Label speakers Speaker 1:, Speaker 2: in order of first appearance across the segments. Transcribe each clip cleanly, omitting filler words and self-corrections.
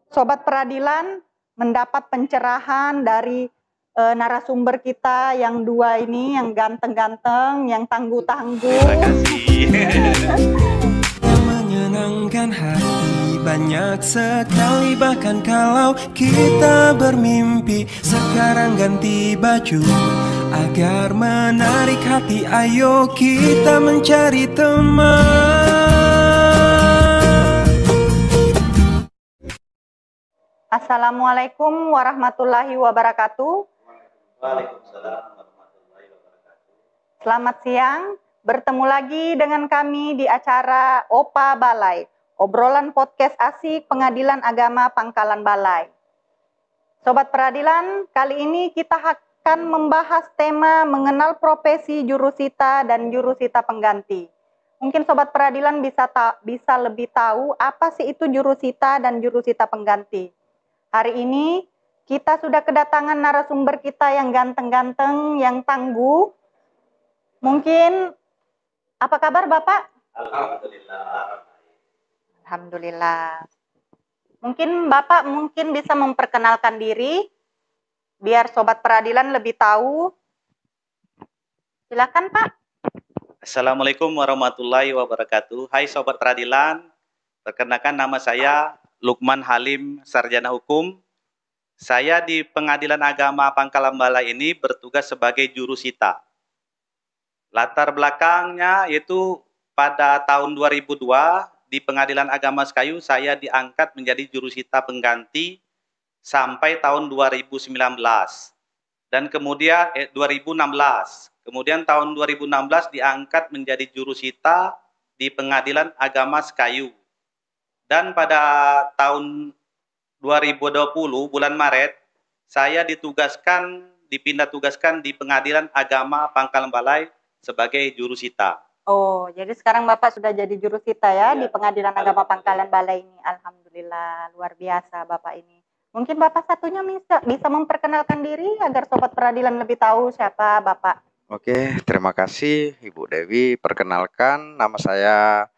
Speaker 1: Sobat Peradilan mendapat pencerahan dari narasumber kita yang dua ini, yang ganteng-ganteng, yang tangguh-tangguh.
Speaker 2: Terima kasih.
Speaker 3: Menyenangkan hati banyak sekali, bahkan kalau kita bermimpi. Sekarang ganti baju agar menarik hati, ayo kita mencari teman.
Speaker 1: Assalamualaikum warahmatullahi wabarakatuh.
Speaker 2: Waalaikumsalam warahmatullahi wabarakatuh.
Speaker 1: Selamat siang, bertemu lagi dengan kami di acara OPA Balai, obrolan podcast asik Pengadilan Agama Pangkalan Balai. Sobat Peradilan, kali ini kita akan membahas tema mengenal profesi jurusita dan jurusita pengganti. Mungkin Sobat Peradilan bisa lebih tahu apa sih itu jurusita dan jurusita pengganti. Hari ini kita sudah kedatangan narasumber kita yang ganteng-ganteng, yang tangguh. Mungkin, apa kabar Bapak?
Speaker 2: Alhamdulillah.
Speaker 1: Alhamdulillah. Mungkin Bapak bisa memperkenalkan diri, biar Sobat Peradilan lebih tahu. Silakan Pak.
Speaker 2: Assalamualaikum warahmatullahi wabarakatuh. Hai Sobat Peradilan, perkenalkan nama saya Lukman Halim, Sarjana Hukum. Saya di Pengadilan Agama Pangkalan Balai ini bertugas sebagai jurusita. Latar belakangnya yaitu pada tahun 2002 di Pengadilan Agama Sekayu saya diangkat menjadi jurusita pengganti sampai tahun 2019. Dan kemudian 2016. Kemudian tahun 2016 diangkat menjadi jurusita di Pengadilan Agama Sekayu. Dan pada tahun 2020 bulan Maret saya dipindah tugaskan di Pengadilan Agama Pangkalan Balai sebagai jurusita.
Speaker 1: Oh, jadi sekarang Bapak sudah jadi jurusita ya di Pengadilan Agama Pangkalan Balai ini. Alhamdulillah, luar biasa Bapak ini. Mungkin Bapak satunya bisa memperkenalkan diri agar Sobat Peradilan lebih tahu siapa Bapak.
Speaker 4: Oke, terima kasih Ibu Dewi. Perkenalkan, nama saya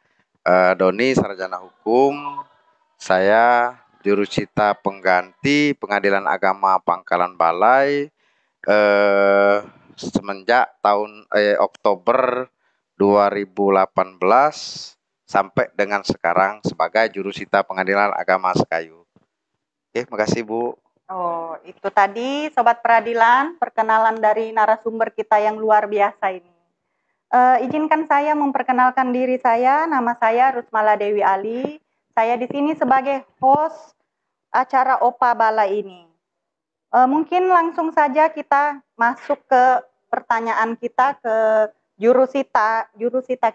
Speaker 4: Doni, Sarjana Hukum. Saya jurusita pengganti Pengadilan Agama Pangkalan Balai semenjak tahun Oktober 2018 sampai dengan sekarang sebagai jurusita Pengadilan Agama Sekayu. Oke, makasih Bu.
Speaker 1: Oh, itu tadi Sobat Peradilan, perkenalan dari narasumber kita yang luar biasa ini. Izinkan saya memperkenalkan diri saya, nama saya Rusmala Dewi Ali. Saya di sini sebagai host acara OPA Balai ini. Mungkin langsung saja kita masuk ke pertanyaan kita ke jurusita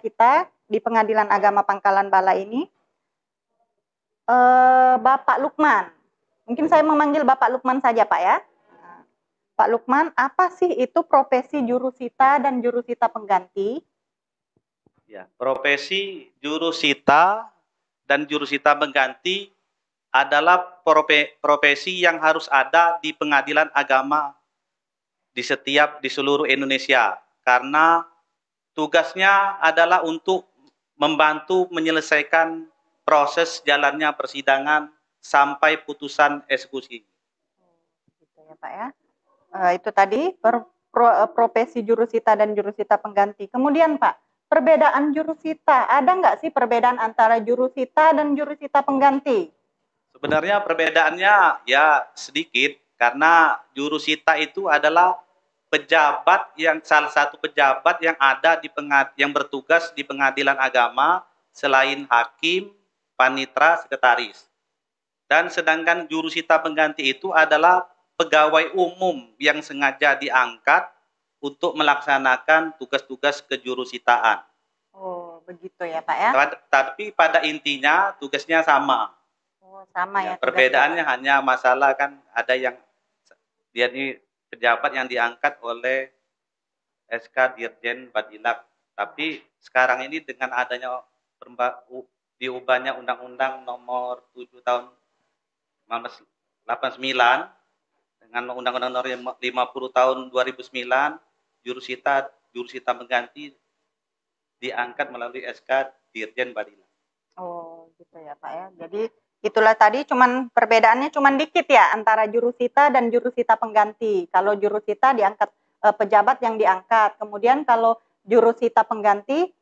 Speaker 1: kita di Pengadilan Agama Pangkalan Balai ini. Bapak Lukman. Mungkin saya memanggil Bapak Lukman saja, Pak ya. Pak Lukman, apa sih itu profesi jurusita dan jurusita pengganti?
Speaker 2: Ya, profesi jurusita dan jurusita pengganti adalah profesi yang harus ada di pengadilan agama di seluruh Indonesia, karena tugasnya adalah untuk membantu menyelesaikan proses jalannya persidangan sampai putusan eksekusi.
Speaker 1: Gitu ya Pak ya. Itu tadi profesi jurusita dan jurusita pengganti. Kemudian Pak, perbedaan jurusita, ada nggak sih perbedaan antara jurusita dan jurusita pengganti?
Speaker 2: Sebenarnya perbedaannya ya sedikit, karena jurusita itu adalah salah satu pejabat yang ada yang bertugas di pengadilan agama selain hakim, panitra, sekretaris. Dan sedangkan jurusita pengganti itu adalah pegawai umum yang sengaja diangkat untuk melaksanakan tugas-tugas kejurusitaan.
Speaker 1: Oh, begitu ya Pak ya.
Speaker 2: Tapi pada intinya tugasnya sama.
Speaker 1: Oh, sama ya.
Speaker 2: Perbedaannya hanya masalah kan ada yang dia ini pejabat yang diangkat oleh SK Dirjen Badilak. Tapi sekarang ini dengan adanya diubahnya Undang-Undang Nomor 7 Tahun 1989 dengan Undang-Undang Nomor 50 Tahun 2009, jurusita pengganti diangkat melalui SK Dirjen Badilak.
Speaker 1: Oh, gitu ya Pak ya. Jadi Itulah tadi perbedaannya cuman dikit ya antara jurusita dan jurusita pengganti. Kalau jurusita diangkat pejabat yang diangkat. Kemudian kalau jurusita pengganti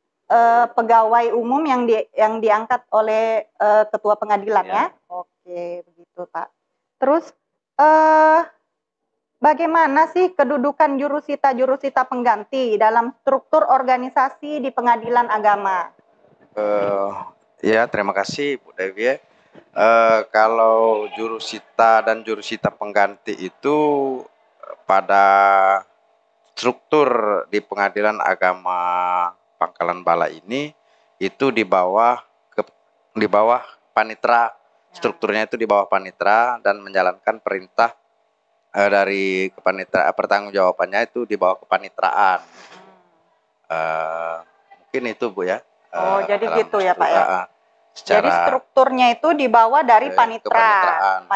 Speaker 1: pegawai umum yang diangkat oleh ketua pengadilan ya. Oke, begitu Pak. Terus bagaimana sih kedudukan jurusita pengganti dalam struktur organisasi di pengadilan agama?
Speaker 4: Ya, terima kasih Bu Dewi. Kalau jurusita dan jurusita pengganti itu pada struktur di Pengadilan Agama Pangkalan Bala ini itu di bawah panitra. Strukturnya itu di bawah panitra dan menjalankan perintah dari kepanitraan, pertanggungjawabannya itu di bawah kepanitraan. Mungkin itu Bu ya.
Speaker 1: Jadi gitu ya Pak ya.
Speaker 4: Jadi
Speaker 1: strukturnya itu dibawa dari panitraan.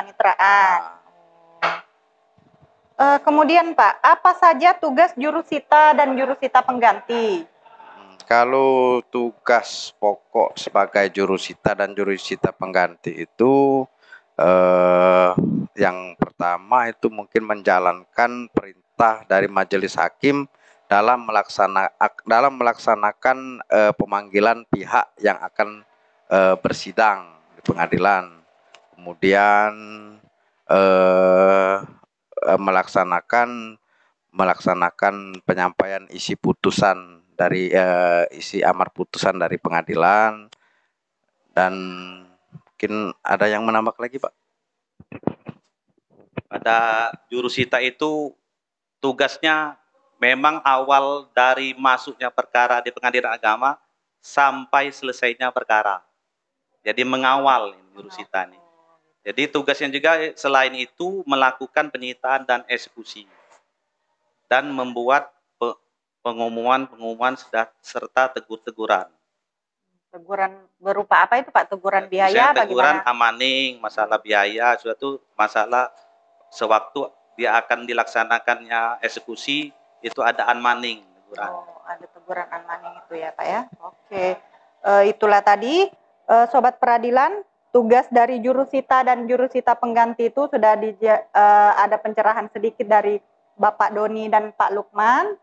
Speaker 1: Kemudian Pak, apa saja tugas jurusita dan jurusita pengganti?
Speaker 4: Kalau tugas pokok sebagai jurusita dan jurusita pengganti itu yang pertama itu mungkin menjalankan perintah dari majelis hakim dalam melaksanakan pemanggilan pihak yang akan bersidang di pengadilan, kemudian melaksanakan penyampaian isi putusan dari isi amar putusan dari pengadilan, dan mungkin ada yang menambah lagi Pak.
Speaker 2: Pada jurusita itu tugasnya memang awal dari masuknya perkara di pengadilan agama sampai selesainya perkara. Jadi mengawal jurusita ini. Jadi tugasnya juga selain itu melakukan penyitaan dan eksekusi dan membuat pengumuman serta teguran.
Speaker 1: Teguran berupa apa itu Pak? Teguran biaya bagaimana?
Speaker 2: Teguran amaning, masalah biaya, suatu masalah sewaktu dia akan dilaksanakannya eksekusi itu ada anmaning.
Speaker 1: Ada teguran anmaning itu ya Pak ya. Oke, itulah tadi Sobat Peradilan, tugas dari jurusita dan jurusita pengganti itu sudah ada pencerahan sedikit dari Bapak Doni dan Pak Lukman.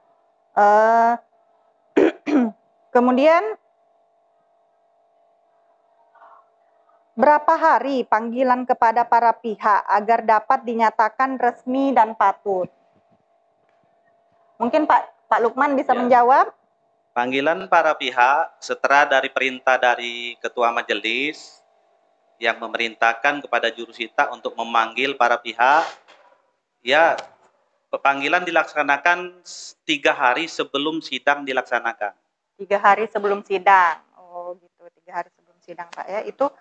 Speaker 1: Kemudian berapa hari panggilan kepada para pihak agar dapat dinyatakan resmi dan patut? Mungkin Pak Lukman bisa menjawab.
Speaker 2: Panggilan para pihak setelah dari perintah dari ketua majelis yang memerintahkan kepada jurusita untuk memanggil para pihak, ya panggilan dilaksanakan 3 hari sebelum sidang dilaksanakan.
Speaker 1: 3 hari sebelum sidang. Oh gitu, 3 hari sebelum sidang Pak ya. Itu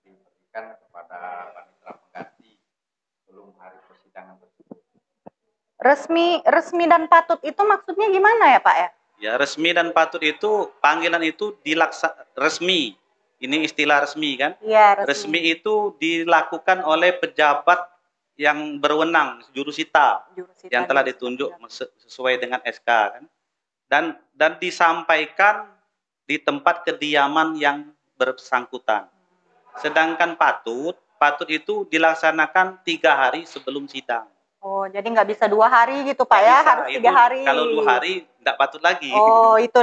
Speaker 4: diberikan kepada panitera pengganti sebelum hari persidangan tersebut.
Speaker 1: Resmi dan patut itu maksudnya gimana ya Pak ya?
Speaker 2: Ya, resmi dan patut itu panggilan itu resmi. Ini istilah resmi kan?
Speaker 1: Iya,
Speaker 2: resmi itu dilakukan oleh pejabat yang berwenang, jurusita yang telah ditunjuk sesuai dengan SK kan? Dan disampaikan di tempat kediaman yang bersangkutan. Sedangkan patut itu dilaksanakan 3 hari sebelum sidang.
Speaker 1: Oh, jadi nggak bisa 2 hari gitu Pak ya, harus 3 hari.
Speaker 2: Kalau 2 hari nggak patut lagi.
Speaker 1: Oh, itu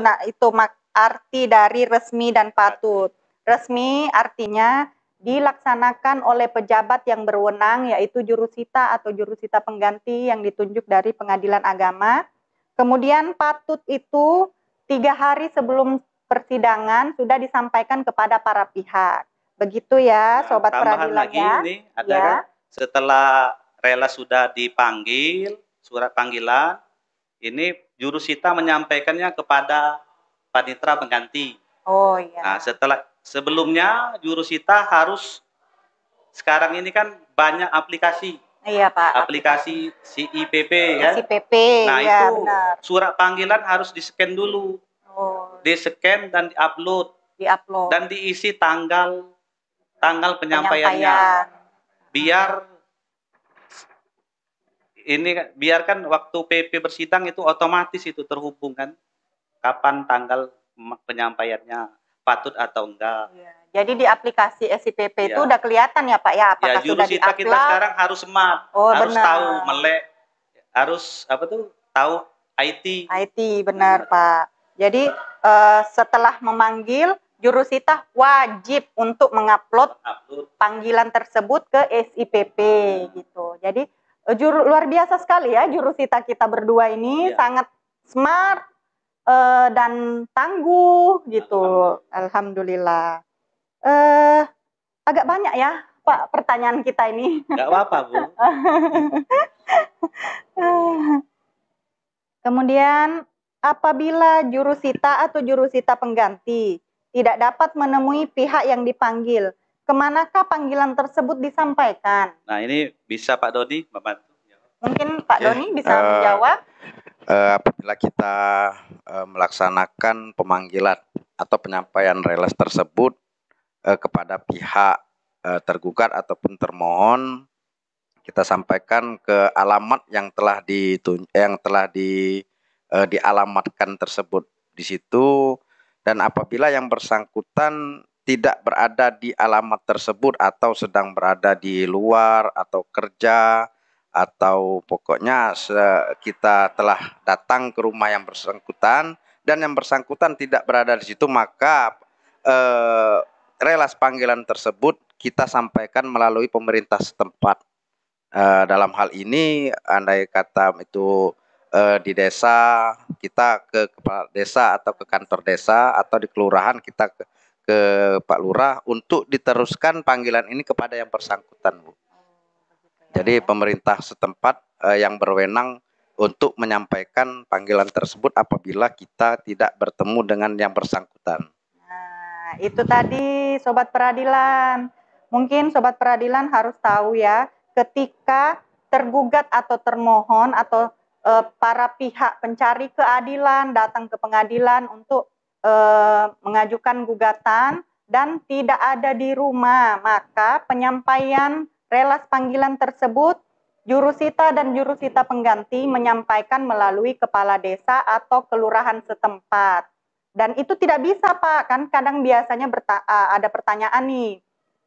Speaker 1: arti dari resmi dan patut. Resmi artinya dilaksanakan oleh pejabat yang berwenang, yaitu jurusita atau jurusita pengganti yang ditunjuk dari pengadilan agama. Kemudian patut itu 3 hari sebelum persidangan sudah disampaikan kepada para pihak. Begitu ya, Sobat Peradilan
Speaker 2: lagi
Speaker 1: ya.
Speaker 2: Ini ada ya. Kan, setelah rela sudah dipanggil, surat panggilan, ini jurusita menyampaikannya kepada panitera pengganti.
Speaker 1: Oh iya.
Speaker 2: Nah, sebelumnya jurusita harus, sekarang ini kan banyak aplikasi.
Speaker 1: Iya Pak.
Speaker 2: Aplikasi CIPP kan.
Speaker 1: CIPP.
Speaker 2: Nah
Speaker 1: ya,
Speaker 2: itu
Speaker 1: benar.
Speaker 2: Surat panggilan harus di-scan dulu.
Speaker 1: Oh.
Speaker 2: Di-scan dan di-upload. Dan diisi tanggal penyampaiannya. Biarkan waktu PP bersidang itu otomatis itu terhubung kan, kapan tanggal penyampaiannya. patut atau enggak.
Speaker 1: Iya. Jadi di aplikasi SIPP itu
Speaker 2: Iya.
Speaker 1: udah kelihatan ya Pak ya,
Speaker 2: Ya,
Speaker 1: apakah sudah
Speaker 2: jurusita kita
Speaker 1: di-upload?
Speaker 2: sekarang harus smart,
Speaker 1: Oh,
Speaker 2: harus
Speaker 1: benar.
Speaker 2: tahu melek, harus apa tuh, tahu IT.
Speaker 1: IT, benar Pak. Jadi setelah memanggil, jurusita wajib untuk mengupload
Speaker 2: Upload.
Speaker 1: panggilan tersebut ke SIPP gitu. Jadi luar biasa sekali ya jurusita kita berdua ini,
Speaker 2: Iya.
Speaker 1: sangat smart dan tangguh gitu. Alhamdulillah. Agak banyak ya Pak pertanyaan kita ini.
Speaker 2: Nggak apa-apa, Bu.
Speaker 1: Kemudian apabila jurusita atau jurusita pengganti tidak dapat menemui pihak yang dipanggil, kemanakah panggilan tersebut disampaikan?
Speaker 2: Nah, ini bisa Pak Dodi membantu.
Speaker 1: Mungkin Pak
Speaker 4: Oke,
Speaker 1: Doni bisa menjawab.
Speaker 4: Apabila kita melaksanakan pemanggilan atau penyampaian relas tersebut kepada pihak tergugat ataupun termohon, kita sampaikan ke alamat yang telah dialamatkan tersebut di situ, dan apabila yang bersangkutan tidak berada di alamat tersebut atau sedang berada di luar atau kerja, atau pokoknya kita telah datang ke rumah yang bersangkutan dan yang bersangkutan tidak berada di situ, maka relas panggilan tersebut kita sampaikan melalui pemerintah setempat. Dalam hal ini, andai kata itu di desa, kita ke kepala desa atau ke kantor desa, atau di kelurahan kita ke Pak Lurah untuk diteruskan panggilan ini kepada yang bersangkutan, Bu. Jadi pemerintah setempat yang berwenang untuk menyampaikan panggilan tersebut apabila kita tidak bertemu dengan yang bersangkutan.
Speaker 1: Nah, itu tadi Sobat Peradilan. Mungkin Sobat Peradilan harus tahu ya, ketika tergugat atau termohon atau para pihak pencari keadilan datang ke pengadilan untuk mengajukan gugatan dan tidak ada di rumah, maka penyampaian relas panggilan tersebut jurusita dan jurusita pengganti menyampaikan melalui kepala desa atau kelurahan setempat. Dan itu tidak bisa Pak, kan kadang biasanya ada pertanyaan nih,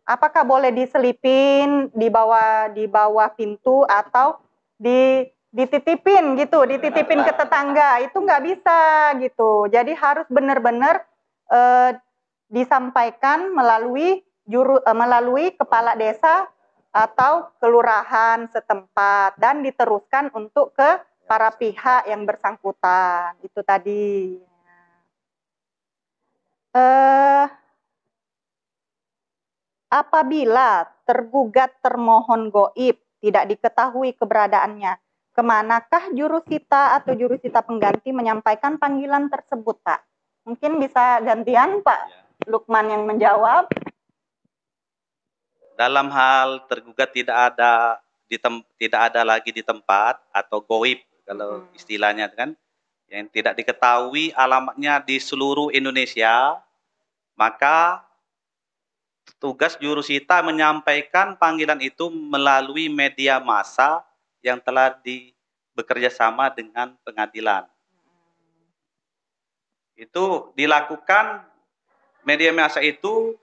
Speaker 1: apakah boleh diselipin di bawah pintu atau dititipin gitu, dititipin ke tetangga, itu nggak bisa gitu. Jadi harus benar-benar disampaikan melalui kepala desa atau kelurahan setempat dan diteruskan untuk ke para pihak yang bersangkutan. Itu tadi. Apabila tergugat termohon goib tidak diketahui keberadaannya, kemanakah jurusita atau jurusita pengganti menyampaikan panggilan tersebut, Pak? Mungkin bisa gantian Pak Lukman yang menjawab.
Speaker 2: Dalam hal tergugat tidak ada lagi di tempat atau goib kalau istilahnya kan, yang tidak diketahui alamatnya di seluruh Indonesia, maka tugas jurusita menyampaikan panggilan itu melalui media massa yang telah bekerja sama dengan pengadilan. Itu dilakukan media massa itu,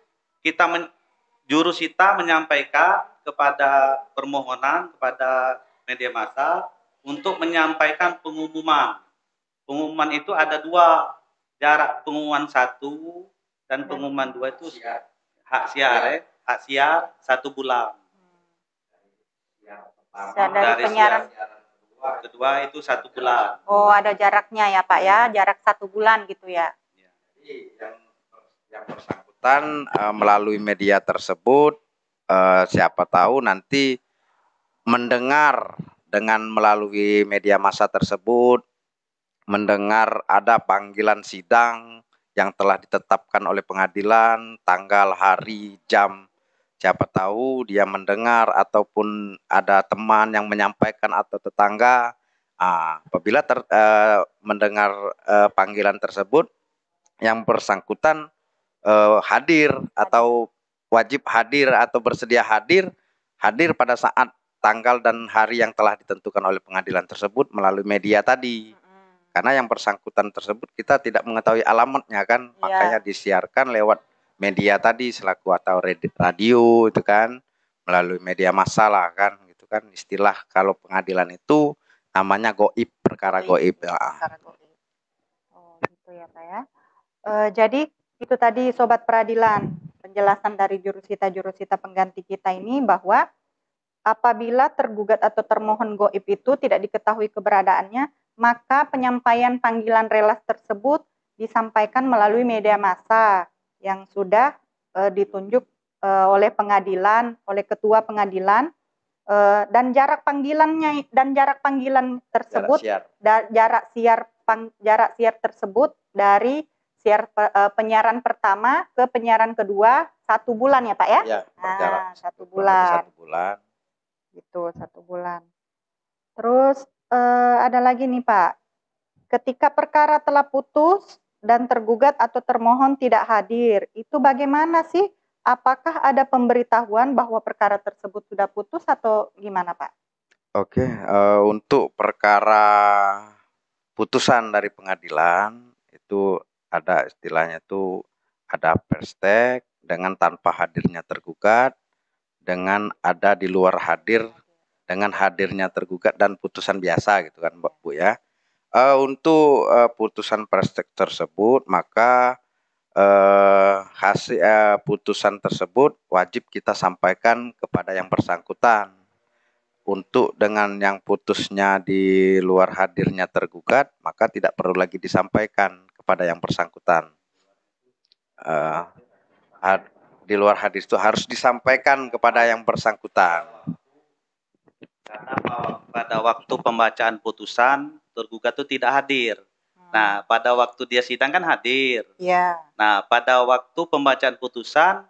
Speaker 2: jurusita menyampaikan kepada permohonan kepada media massa untuk menyampaikan pengumuman. Pengumuman itu ada dua, jarak pengumuman 1 dan pengumuman 2 itu hak siar 1 bulan.
Speaker 1: Dari penyiaran
Speaker 2: kedua itu 1 bulan.
Speaker 1: Oh, ada jaraknya ya Pak ya, jarak 1 bulan gitu ya.
Speaker 4: Jadi yang bersangkutan melalui media tersebut, siapa tahu nanti mendengar dengan melalui media massa tersebut, mendengar ada panggilan sidang yang telah ditetapkan oleh pengadilan, tanggal, hari, jam. Siapa tahu dia mendengar ataupun ada teman yang menyampaikan atau tetangga. Apabila mendengar panggilan tersebut, yang bersangkutan hadir atau wajib hadir atau bersedia hadir pada saat tanggal dan hari yang telah ditentukan oleh pengadilan tersebut melalui media tadi. karena yang bersangkutan tersebut kita tidak mengetahui alamatnya kan, makanya disiarkan lewat media tadi selaku atau radio itu kan, melalui media massa lah kan, gitu kan, istilah kalau pengadilan itu namanya goib, perkara goib.
Speaker 1: Perkara goib. Oh gitu ya Pak ya. Jadi itu tadi Sobat Peradilan, penjelasan dari jurusita pengganti kita ini bahwa apabila tergugat atau termohon goib itu tidak diketahui keberadaannya, maka penyampaian panggilan relas tersebut disampaikan melalui media massa yang sudah ditunjuk oleh pengadilan, oleh ketua pengadilan, dan jarak panggilan tersebut, jarak siar tersebut dari penyiaran pertama ke penyiaran kedua 1 bulan ya Pak ya?
Speaker 4: Ya,
Speaker 1: nah, 1 bulan.
Speaker 4: 1 bulan.
Speaker 1: Gitu, 1 bulan. Terus ada lagi nih Pak, ketika perkara telah putus dan tergugat atau termohon tidak hadir, itu bagaimana sih? Apakah ada pemberitahuan bahwa perkara tersebut sudah putus atau gimana Pak?
Speaker 4: Oke, untuk perkara putusan dari pengadilan itu ada istilahnya itu ada perstek dengan tanpa hadirnya tergugat, dengan ada di luar hadir, dengan hadirnya tergugat dan putusan biasa gitu kan Bu ya. Untuk putusan perstek tersebut maka hasil putusan tersebut wajib kita sampaikan kepada yang bersangkutan. Untuk dengan yang putusnya di luar hadirnya tergugat maka tidak perlu lagi disampaikan kepada yang bersangkutan. Di luar hadis itu harus disampaikan kepada yang bersangkutan.
Speaker 2: Karena pada waktu pembacaan putusan tergugat itu tidak hadir. Nah, pada waktu dia sidang kan hadir.
Speaker 1: Iya.
Speaker 2: Nah, pada waktu pembacaan putusan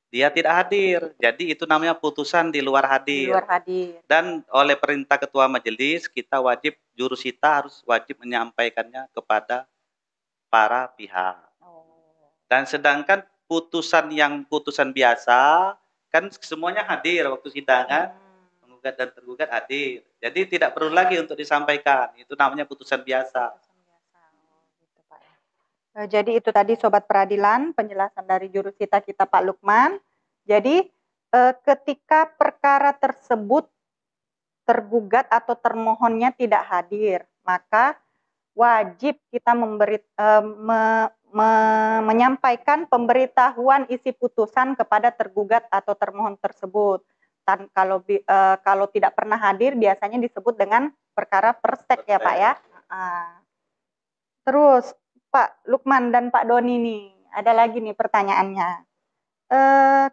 Speaker 2: dia tidak hadir. Jadi itu namanya putusan di luar hadir.
Speaker 1: Di luar hadir.
Speaker 2: Dan oleh perintah ketua majelis kita wajib, jurusita harus wajib menyampaikannya kepada para pihak. Dan sedangkan putusan biasa kan semuanya hadir waktu sidang kan, penggugat dan tergugat hadir. Jadi tidak perlu lagi untuk disampaikan. Itu namanya putusan biasa.
Speaker 1: Gitu, Pak. Jadi itu tadi Sobat Peradilan penjelasan dari jurusita kita Pak Lukman. Jadi ketika perkara tersebut tergugat atau termohonnya tidak hadir, maka wajib kita menyampaikan pemberitahuan isi putusan kepada tergugat atau termohon tersebut. Kalau tidak pernah hadir biasanya disebut dengan perkara perstek ya Pak ya. Terus Pak Lukman dan Pak Doni nih, ada lagi nih pertanyaannya.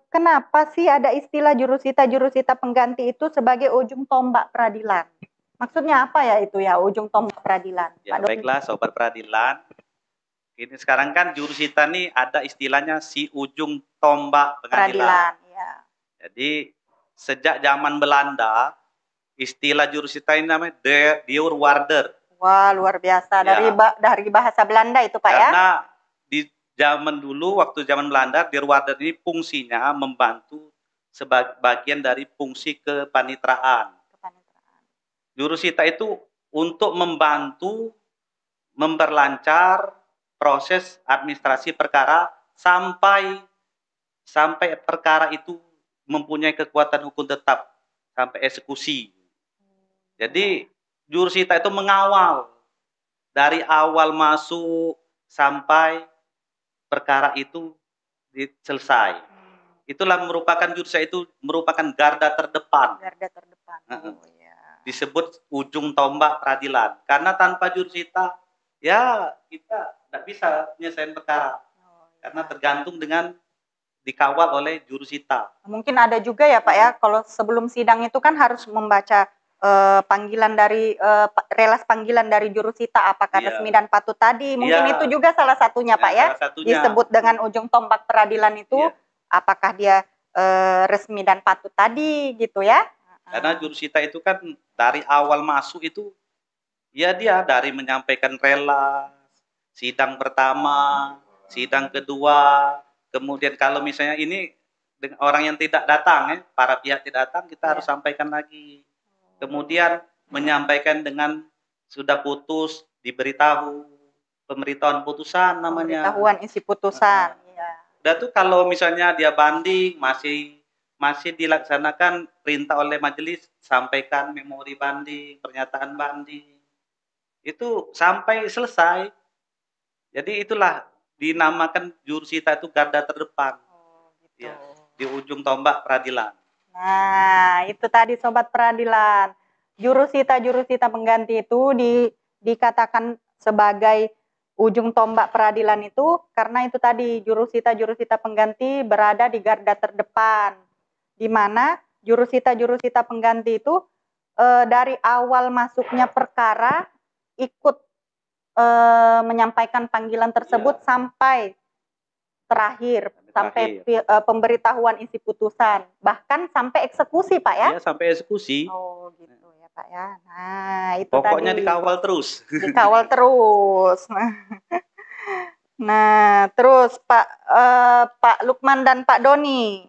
Speaker 1: Kenapa sih ada istilah jurusita pengganti itu sebagai ujung tombak peradilan? Maksudnya apa ya itu ya, ujung tombak peradilan?
Speaker 2: Ya,
Speaker 1: Pak
Speaker 2: baiklah Sobat Peradilan. Ini sekarang kan jurusita nih ada istilahnya si ujung tombak pengadilan.
Speaker 1: Ya.
Speaker 2: Jadi sejak zaman Belanda istilah jurusita ini namanya de Deurwaarder.
Speaker 1: Wah, luar biasa. Dari bahasa Belanda itu Pak ya?
Speaker 2: Karena di zaman dulu waktu zaman Belanda Deurwaarder ini fungsinya membantu sebagai bagian dari fungsi kepanitraan. Jurusita itu untuk membantu memperlancar proses administrasi perkara sampai perkara itu mempunyai kekuatan hukum tetap sampai eksekusi. Jadi jurusita itu mengawal dari awal masuk sampai perkara itu selesai. Itulah merupakan jurusita itu merupakan garda terdepan.
Speaker 1: Garda terdepan.
Speaker 2: Disebut ujung tombak peradilan. Karena tanpa jurusita ya kita tidak bisa menyelesaikan perkara. Karena tergantung dengan dikawal oleh jurusita.
Speaker 1: Mungkin ada juga ya Pak ya, kalau sebelum sidang itu kan harus membaca relas panggilan dari jurusita apakah resmi dan patut tadi. Mungkin itu juga salah satunya Pak ya. Disebut dengan ujung tombak peradilan itu apakah dia resmi dan patut tadi gitu ya.
Speaker 2: Karena jurusita itu kan dari awal masuk itu ya dia dari menyampaikan relas, sidang pertama, sidang kedua, kemudian kalau misalnya ini orang yang tidak datang, para pihak tidak datang, kita harus sampaikan lagi. Kemudian menyampaikan dengan sudah putus, diberitahu pemberitahuan putusan namanya.
Speaker 1: Pemberitahuan isi putusan. Iya.
Speaker 2: Udah tuh kalau misalnya dia banding masih dilaksanakan perintah oleh majelis, sampaikan memori banding, pernyataan banding. Itu sampai selesai. Jadi itulah dinamakan jurusita itu garda terdepan.
Speaker 1: Oh, gitu.
Speaker 2: Ya, di ujung tombak peradilan.
Speaker 1: Nah, itu tadi sobat peradilan. Jurusita pengganti itu dikatakan sebagai ujung tombak peradilan itu karena itu tadi jurusita pengganti berada di garda terdepan, di mana jurusita pengganti itu dari awal masuknya perkara ikut menyampaikan panggilan tersebut sampai terakhir, sampai pemberitahuan isi putusan, bahkan sampai eksekusi, Pak ya?
Speaker 2: Iya, sampai eksekusi.
Speaker 1: Oh, gitu ya, Pak ya. Nah, itu
Speaker 2: pokoknya
Speaker 1: tadi.
Speaker 2: dikawal terus.
Speaker 1: Dikawal terus. Nah, terus Pak Lukman dan Pak Doni,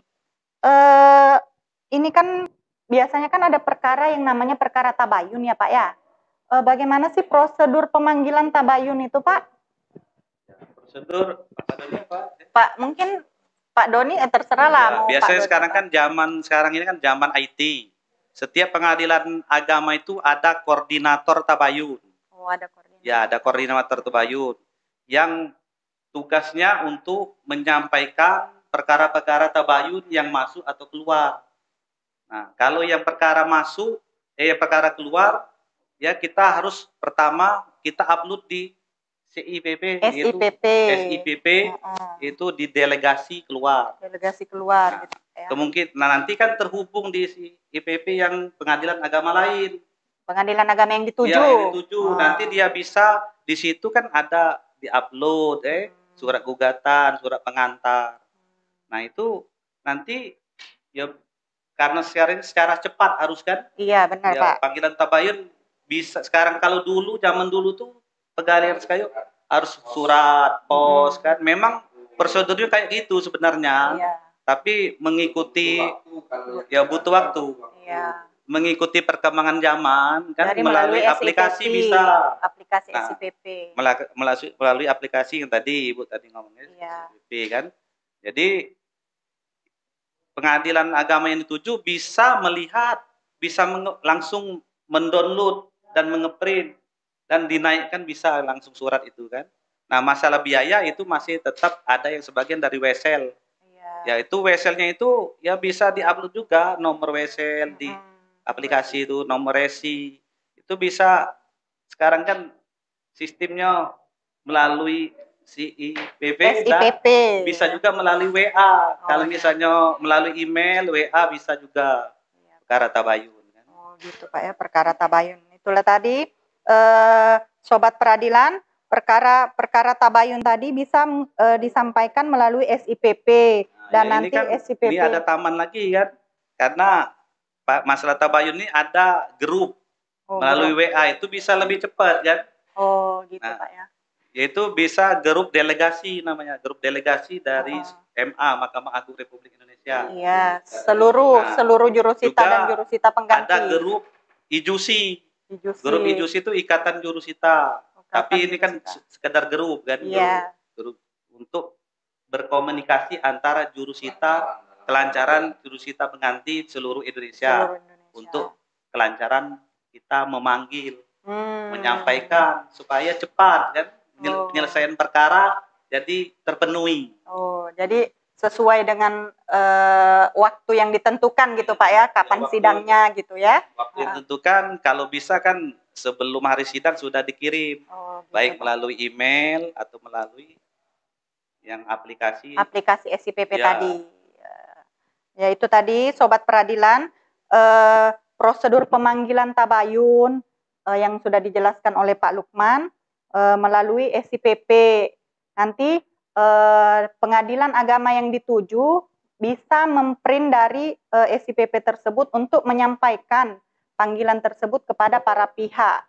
Speaker 1: ini kan biasanya kan ada perkara yang namanya perkara tabayun ya, Pak ya. Bagaimana sih prosedur pemanggilan tabayun itu, Pak?
Speaker 2: Prosedur Pak.
Speaker 1: Pak, mungkin Pak Doni terserah lah.
Speaker 2: Ya,
Speaker 1: mau
Speaker 2: biasanya
Speaker 1: Pak
Speaker 2: sekarang
Speaker 1: Doni,
Speaker 2: kan sekarang ini kan zaman IT. Setiap pengadilan agama itu ada koordinator tabayun.
Speaker 1: Oh, ada koordinator.
Speaker 2: Ya, ada koordinator tabayun yang tugasnya untuk menyampaikan perkara-perkara tabayun yang masuk atau keluar. Nah, kalau yang perkara masuk, perkara keluar, ya kita harus pertama kita upload di SIPP, SIPP itu di delegasi keluar.
Speaker 1: Delegasi keluar,
Speaker 2: Nah,
Speaker 1: gitu ya.
Speaker 2: Kemungkinan nanti kan terhubung di IPP yang pengadilan agama lain.
Speaker 1: Pengadilan agama yang dituju.
Speaker 2: Ya, yang dituju. Nanti dia bisa di situ kan ada diupload surat gugatan, surat pengantar. Nah, itu nanti ya karena secara cepat harus kan?
Speaker 1: Iya, benar,
Speaker 2: ya,
Speaker 1: Pak.
Speaker 2: Panggilan tabayun bisa sekarang, kalau zaman dulu tuh pegawai kayu harus surat pos kan. Memang prosedurnya kayak gitu sebenarnya.
Speaker 1: Iya.
Speaker 2: Tapi mengikuti ya butuh waktu.
Speaker 1: Iya.
Speaker 2: Mengikuti perkembangan zaman kan melalui aplikasi
Speaker 1: SIPP,
Speaker 2: bisa.
Speaker 1: Aplikasi
Speaker 2: Nah,
Speaker 1: SIPP.
Speaker 2: Melalui aplikasi yang tadi Ibu tadi ngomongnya,
Speaker 1: Iya.
Speaker 2: SIPP kan. Jadi pengadilan agama yang dituju bisa melihat, bisa langsung mendownload dan mengeprint dan dinaikkan bisa langsung surat itu kan. Nah, masalah biaya itu masih tetap ada yang sebagian dari wesel.
Speaker 1: Iya.
Speaker 2: Yaitu weselnya itu ya bisa diupload juga nomor wesel di aplikasi itu, nomor resi. Itu bisa sekarang kan sistemnya melalui SIPP dan bisa juga melalui WA. Kalau misalnya melalui email, WA bisa juga perkara tabayun.
Speaker 1: Oh gitu Pak ya, perkara tabayun. Itulah tadi Sobat Peradilan, perkara tabayun tadi bisa disampaikan melalui SIPP. Dan
Speaker 2: ya,
Speaker 1: nanti
Speaker 2: kan,
Speaker 1: SIPP.
Speaker 2: Ini ada taman lagi kan, karena masalah tabayun ini ada grup melalui WA itu bisa lebih cepat kan.
Speaker 1: Oh gitu Pak ya.
Speaker 2: Yaitu bisa grup delegasi namanya, grup delegasi dari MA, Mahkamah Agung Republik Indonesia.
Speaker 1: Iya, seluruh jurusita dan jurusita pengganti.
Speaker 2: Ada grup IJUSI. Grup IJUSI itu Ikatan Jurusita. Tapi ini kan sekedar grup kan, grup untuk berkomunikasi antara jurusita, kelancaran jurusita pengganti seluruh Indonesia. Untuk kelancaran kita memanggil, menyampaikan supaya cepat kan. Penyelesaian perkara jadi terpenuhi. Oh,
Speaker 1: jadi sesuai dengan waktu yang ditentukan gitu Pak ya, kapan sidangnya gitu ya?
Speaker 2: Waktu yang ditentukan, kalau bisa kan sebelum hari sidang sudah dikirim, gitu, baik melalui email atau melalui yang aplikasi
Speaker 1: SIPP tadi. Ya itu tadi Sobat Peradilan, prosedur pemanggilan tabayun yang sudah dijelaskan oleh Pak Lukman. Melalui SIPP. Nanti pengadilan agama yang dituju bisa memprint dari SIPP tersebut untuk menyampaikan panggilan tersebut kepada para pihak.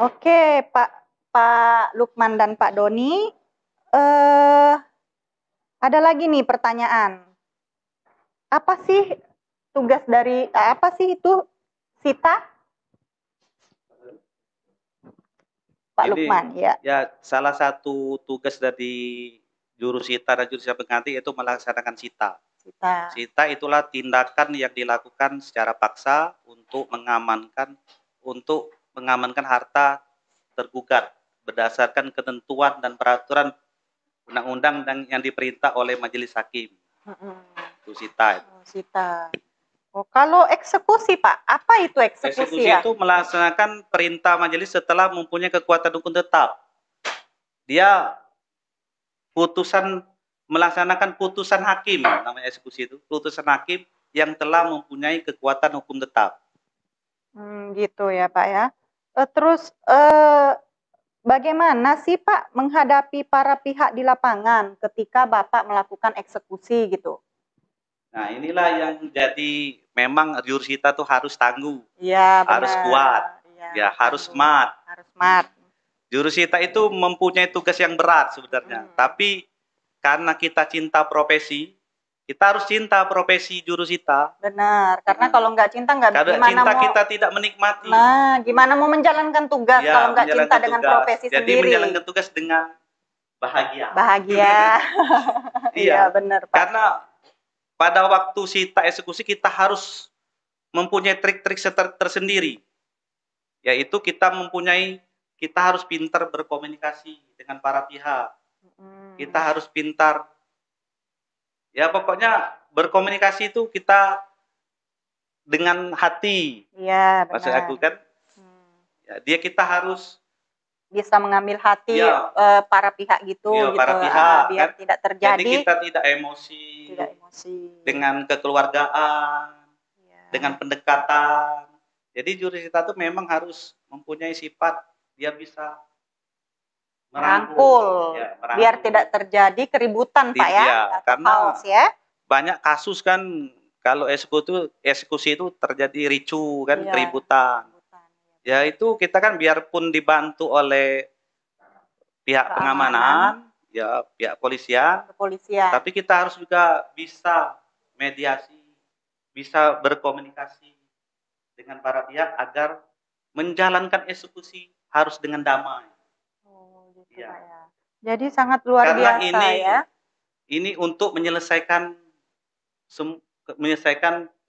Speaker 1: Oke, Pak Lukman dan Pak Doni, ada lagi nih pertanyaan. Apa sih tugas dari itu SITA? Pak
Speaker 2: Ini
Speaker 1: Lukman? Ya.
Speaker 2: ya salah satu tugas dari jurusita dan jurusita pengganti itu melaksanakan sita.
Speaker 1: Sita.
Speaker 2: Sita itulah tindakan yang dilakukan secara paksa untuk mengamankan harta tergugat berdasarkan ketentuan dan peraturan undang-undang yang diperintah oleh majelis hakim. Itu sita.
Speaker 1: Sita. Oh, kalau eksekusi Pak, apa itu eksekusi
Speaker 2: Eksekusi
Speaker 1: ya?
Speaker 2: itu melaksanakan perintah majelis setelah mempunyai kekuatan hukum tetap. Dia melaksanakan putusan hakim, namanya eksekusi itu, putusan hakim yang telah mempunyai kekuatan hukum tetap.
Speaker 1: Gitu ya Pak ya. Terus bagaimana sih Pak menghadapi para pihak di lapangan ketika Bapak melakukan eksekusi gitu?
Speaker 2: Nah inilah yang jadi memang jurusita tuh harus tangguh,
Speaker 1: Iya,
Speaker 2: harus
Speaker 1: benar.
Speaker 2: kuat,
Speaker 1: Ya,
Speaker 2: harus smart.
Speaker 1: Harus smart.
Speaker 2: Jurusita itu mempunyai tugas yang berat sebenarnya, tapi karena kita cinta profesi, kita harus cinta profesi jurusita.
Speaker 1: Benar, karena kalau nggak cinta nggak
Speaker 2: Karena
Speaker 1: gimana
Speaker 2: cinta
Speaker 1: mau.
Speaker 2: kita tidak menikmati.
Speaker 1: Nah, gimana mau menjalankan tugas
Speaker 2: Ya,
Speaker 1: kalau nggak cinta
Speaker 2: menjalankan
Speaker 1: dengan
Speaker 2: tugas.
Speaker 1: profesi
Speaker 2: Jadi
Speaker 1: sendiri?
Speaker 2: menjalankan tugas dengan bahagia.
Speaker 1: Bahagia. Iya, benar Pak.
Speaker 2: Karena pada waktu sita eksekusi kita harus mempunyai trik-trik tersendiri. Yaitu kita harus pintar berkomunikasi dengan para pihak. Kita harus pintar. Ya pokoknya berkomunikasi itu kita dengan hati.
Speaker 1: Iya, benar.
Speaker 2: Maksud aku kan, ya, kita harus
Speaker 1: bisa mengambil hati para pihak gitu,
Speaker 2: para pihak,
Speaker 1: biar
Speaker 2: kan?
Speaker 1: tidak terjadi.
Speaker 2: Jadi kita tidak emosi dengan kekeluargaan, dengan pendekatan. Jadi jurusita itu memang harus mempunyai sifat dia bisa merangkul, biar tidak terjadi keributan Pak ya, karena banyak kasus kan kalau eksekusi itu terjadi ricu kan, keributan. Ya itu kita kan biarpun dibantu oleh pihak pengamanan, ya pihak kepolisian, tapi kita harus juga bisa mediasi, bisa berkomunikasi dengan para pihak agar menjalankan eksekusi harus dengan damai.
Speaker 1: Ya. Jadi sangat luar biasa ya.
Speaker 2: Ini untuk menyelesaikan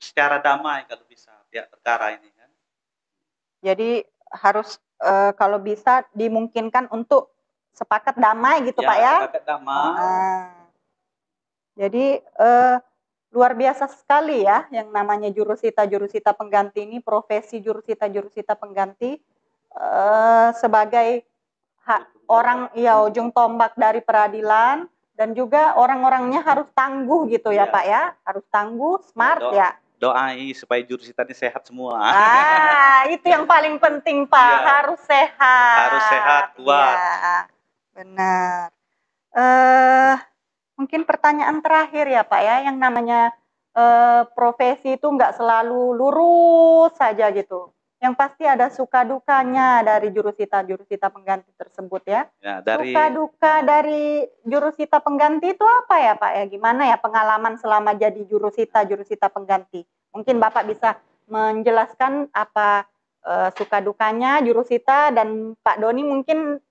Speaker 2: secara damai kalau bisa pihak perkara ini kan.
Speaker 1: Jadi harus kalau bisa dimungkinkan untuk sepakat damai gitu Pak ya.
Speaker 2: Sepakat damai.
Speaker 1: Jadi luar biasa sekali ya yang namanya jurusita pengganti ini, profesi jurusita pengganti sebagai orang ujung tombak dari peradilan, dan juga orang-orangnya harus tangguh gitu ya Pak ya, harus tangguh, smart ya.
Speaker 2: Doai supaya jurusita ini sehat semua.
Speaker 1: Itu yang paling penting Pak, harus sehat.
Speaker 2: Harus sehat, kuat.
Speaker 1: Ya, benar. Mungkin pertanyaan terakhir ya Pak ya, yang namanya profesi itu nggak selalu lurus saja gitu. Yang pasti ada suka dukanya dari jurusita pengganti tersebut ya. Suka duka dari jurusita pengganti itu apa ya Pak ya? Gimana ya pengalaman selama jadi jurusita pengganti? Mungkin Bapak bisa menjelaskan apa suka dukanya jurusita, dan Pak Doni mungkin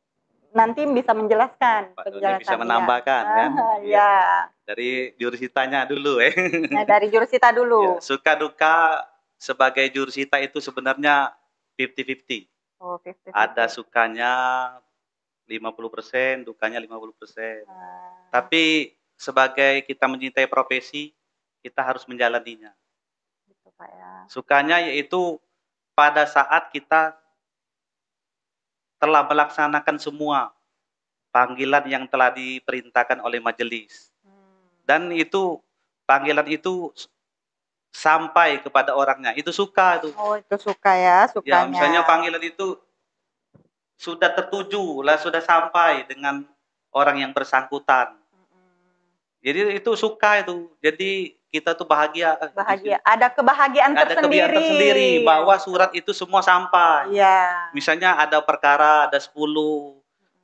Speaker 1: nanti bisa menjelaskan.
Speaker 2: Pak Doni bisa menambahkan kan?
Speaker 1: Ya.
Speaker 2: Dari jurusitanya dulu
Speaker 1: Nah, dari jurusita dulu.
Speaker 2: Ya, suka duka sebagai jurusita itu sebenarnya 50-50.
Speaker 1: Oh, 50-50.
Speaker 2: Ada sukanya 50%, dukanya 50%. Tapi sebagai kita mencintai profesi, kita harus menjalaninya.
Speaker 1: Gitu, Pak ya.
Speaker 2: Sukanya yaitu pada saat kita telah melaksanakan semua panggilan yang telah diperintahkan oleh majelis. Dan itu panggilan itu sampai kepada orangnya, itu suka itu.
Speaker 1: Oh, itu suka ya, sukanya.
Speaker 2: Ya, misalnya panggilan itu sudah tertuju, sudah sampai dengan orang yang bersangkutan. Jadi itu suka itu. Jadi kita tuh bahagia.
Speaker 1: Ada kebahagiaan
Speaker 2: tersendiri bahwa surat itu semua sampai.
Speaker 1: Iya.
Speaker 2: Misalnya ada perkara, ada 10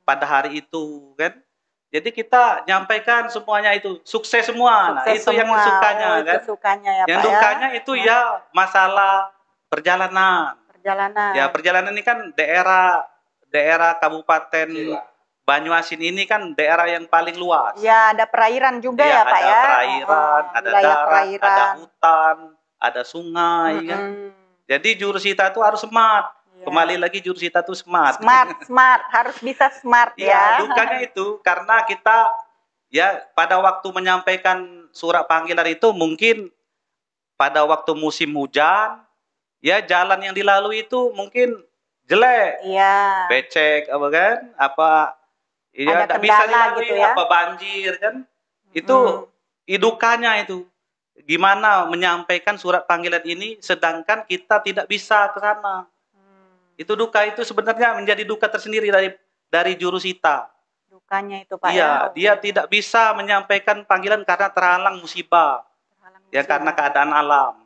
Speaker 2: pada hari itu, kan? Jadi kita nyampaikan semuanya itu sukses semua. Nah, itu yang sukanya kan.
Speaker 1: Itu sukanya ya,
Speaker 2: yang
Speaker 1: Pak
Speaker 2: dukanya
Speaker 1: ya.
Speaker 2: itu ya masalah perjalanan.
Speaker 1: Perjalanan.
Speaker 2: Ya perjalanan ini kan daerah daerah Kabupaten Banyuasin ini kan daerah yang paling luas.
Speaker 1: Ya, ada perairan juga ya, Pak
Speaker 2: ada
Speaker 1: ya.
Speaker 2: perairan, ada
Speaker 1: wilayah
Speaker 2: darat,
Speaker 1: perairan.
Speaker 2: ada hutan, ada sungai kan. Jadi jurusita itu harus smart.
Speaker 1: Ya.
Speaker 2: Kembali lagi jurusita itu smart.
Speaker 1: Smart, harus bisa smart ya.
Speaker 2: Dukanya itu karena kita ya pada waktu menyampaikan surat panggilan itu mungkin pada waktu musim hujan, ya jalan yang dilalui itu mungkin jelek,
Speaker 1: Iya.
Speaker 2: becek, apa kan, ya
Speaker 1: ada
Speaker 2: tidak bisa
Speaker 1: kendala
Speaker 2: dilalui,
Speaker 1: gitu ya.
Speaker 2: apa banjir kan, itu idukanya itu. Gimana menyampaikan surat panggilan ini, sedangkan kita tidak bisa ke sana. Itu duka itu sebenarnya menjadi duka tersendiri dari jurusita.
Speaker 1: Dukanya itu Pak
Speaker 2: Iya,
Speaker 1: ya.
Speaker 2: dia tidak bisa menyampaikan panggilan karena terhalang musibah. Ya karena keadaan alam.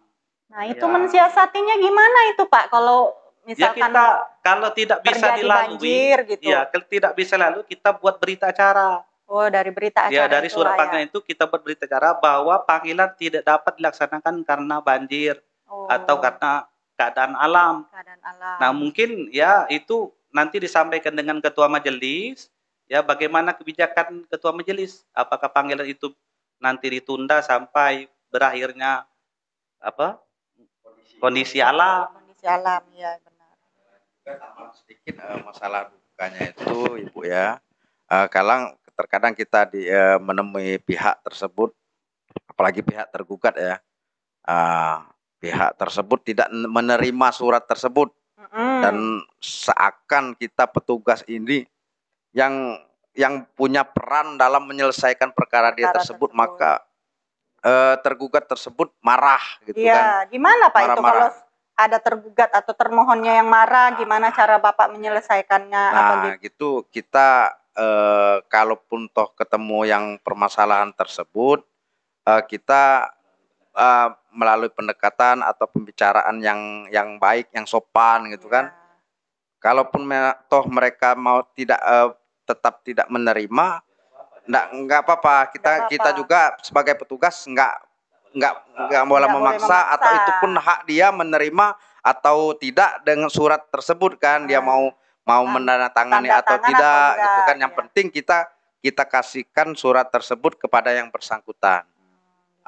Speaker 1: Nah itu mensiasatinya gimana itu Pak? Kalau
Speaker 2: Ya
Speaker 1: misalkan
Speaker 2: kita kalau tidak bisa
Speaker 1: terjadi
Speaker 2: dilalui,
Speaker 1: banjir gitu.
Speaker 2: ya kalau tidak bisa lalu kita buat berita acara.
Speaker 1: Oh dari berita acara.
Speaker 2: Ya dari surat
Speaker 1: ya.
Speaker 2: panggilan itu kita buat berita acara bahwa panggilan tidak dapat dilaksanakan karena banjir atau karena keadaan alam.
Speaker 1: Keadaan alam.
Speaker 2: Nah mungkin ya itu nanti disampaikan dengan ketua majelis. Ya bagaimana kebijakan ketua majelis? Apakah panggilan itu nanti ditunda sampai berakhirnya kondisi alam?
Speaker 1: Kondisi alam ya benar.
Speaker 4: Sedikit masalah dukanya itu Ibu ya. Terkadang kita menemui pihak tersebut, apalagi pihak tergugat ya. Pihak tersebut tidak menerima surat tersebut dan seakan kita petugas ini yang punya peran dalam menyelesaikan perkara dia tersebut, maka tergugat tersebut marah gitu kan.
Speaker 1: Gimana Pak itu
Speaker 4: Marah-marah.
Speaker 1: kalau ada tergugat atau termohonnya yang marah, gimana cara Bapak menyelesaikannya?
Speaker 4: Nah gitu kita kalaupun toh ketemu yang permasalahan tersebut, kita melalui pendekatan atau pembicaraan yang baik, yang sopan gitu kan. Kalaupun toh mereka mau tetap tidak menerima, enggak apa-apa. Kita juga sebagai petugas enggak boleh memaksa, atau itu pun hak dia menerima atau tidak dengan surat tersebut kan. Dia mau menandatangani atau tidak gitu kan. Yang penting kita kasihkan surat tersebut kepada yang bersangkutan.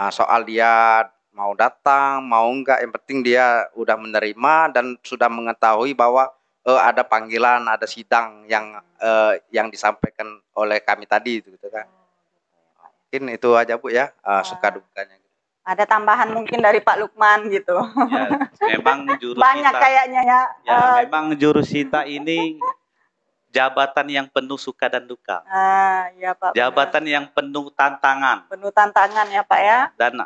Speaker 4: Soal dia mau datang mau enggak, yang penting dia udah menerima dan sudah mengetahui bahwa ada panggilan, ada sidang yang disampaikan oleh kami tadi gitu kan. Mungkin itu aja Bu ya, suka dukanya.
Speaker 1: Ada tambahan mungkin dari Pak Lukman gitu.
Speaker 2: Ya, memang jurusita
Speaker 1: banyak kayaknya ya.
Speaker 2: Memang jurusita ini jabatan yang penuh suka dan duka.
Speaker 1: Ya Pak.
Speaker 2: Jabatan yang penuh tantangan.
Speaker 1: Penuh tantangan ya Pak ya.
Speaker 2: Dan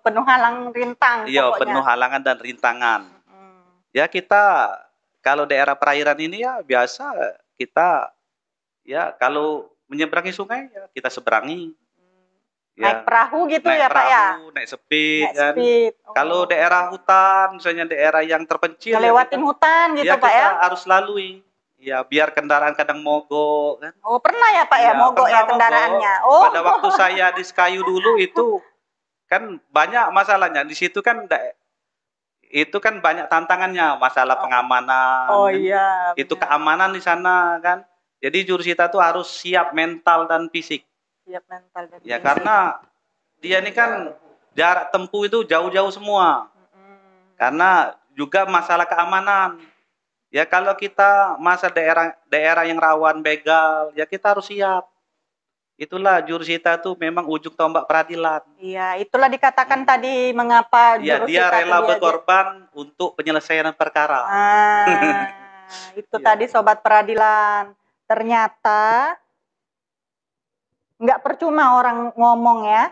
Speaker 1: penuh halang rintang.
Speaker 2: Iya, penuh halangan dan rintangan. Ya kita kalau daerah perairan ini ya biasa kita ya kalau menyeberangi sungai ya kita seberangi.
Speaker 1: Naik perahu gitu ya Pak ya?
Speaker 2: Naik speed kan. Kalau daerah hutan, misalnya daerah yang terpencil,
Speaker 1: ngelewatin hutan gitu Pak ya?
Speaker 2: Kita harus lalui. Ya biar kendaraan kadang mogok kan.
Speaker 1: Oh pernah ya Pak ya mogok ya kendaraannya? Oh.
Speaker 2: Pada waktu saya di Sekayu dulu itu kan banyak masalahnya. Di situ kan itu kan banyak tantangannya, masalah pengamanan.
Speaker 1: Oh iya.
Speaker 2: Itu keamanan di sana kan. Jadi jurusita itu harus siap mental dan fisik.
Speaker 1: Siap mental dan
Speaker 2: ya fisik. Karena dia ini kan jarak tempuh itu jauh-jauh semua. Karena juga masalah keamanan. Ya kalau kita masa daerah yang rawan begal, ya kita harus siap. Itulah jurusita itu memang ujung tombak peradilan.
Speaker 1: Iya, itulah dikatakan tadi mengapa
Speaker 2: jurusita dia rela berkorban untuk penyelesaian perkara.
Speaker 1: Itu tadi sobat peradilan. Ternyata nggak percuma orang ngomong ya.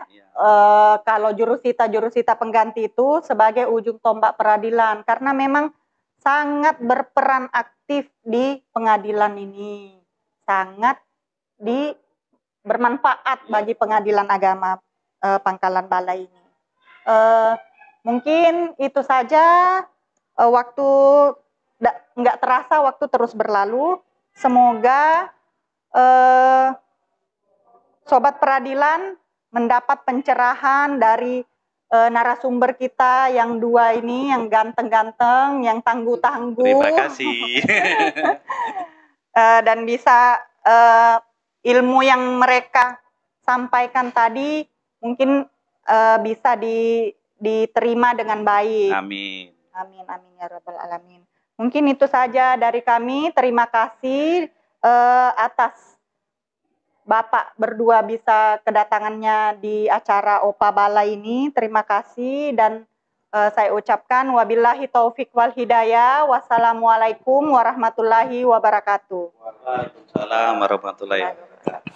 Speaker 1: Kalau jurusita pengganti itu sebagai ujung tombak peradilan, karena memang sangat berperan aktif di pengadilan ini, sangat bermanfaat bagi pengadilan agama Pangkalan Balai ini. Mungkin itu saja, waktu nggak terasa, waktu terus berlalu. Semoga sobat peradilan mendapat pencerahan dari narasumber kita yang dua ini, yang ganteng-ganteng, yang tangguh-tangguh.
Speaker 2: Terima kasih.
Speaker 1: dan bisa ilmu yang mereka sampaikan tadi mungkin bisa diterima dengan baik.
Speaker 2: Amin.
Speaker 1: Amin, amin ya rabbal alamin. Mungkin itu saja dari kami. Terima kasih atas Bapak berdua bisa kedatangannya di acara OPA Balai ini. Terima kasih dan saya ucapkan wabillahi taufik wal hidayah. Wassalamualaikum warahmatullahi wabarakatuh.
Speaker 2: Waalaikumsalam warahmatullahi wabarakatuh.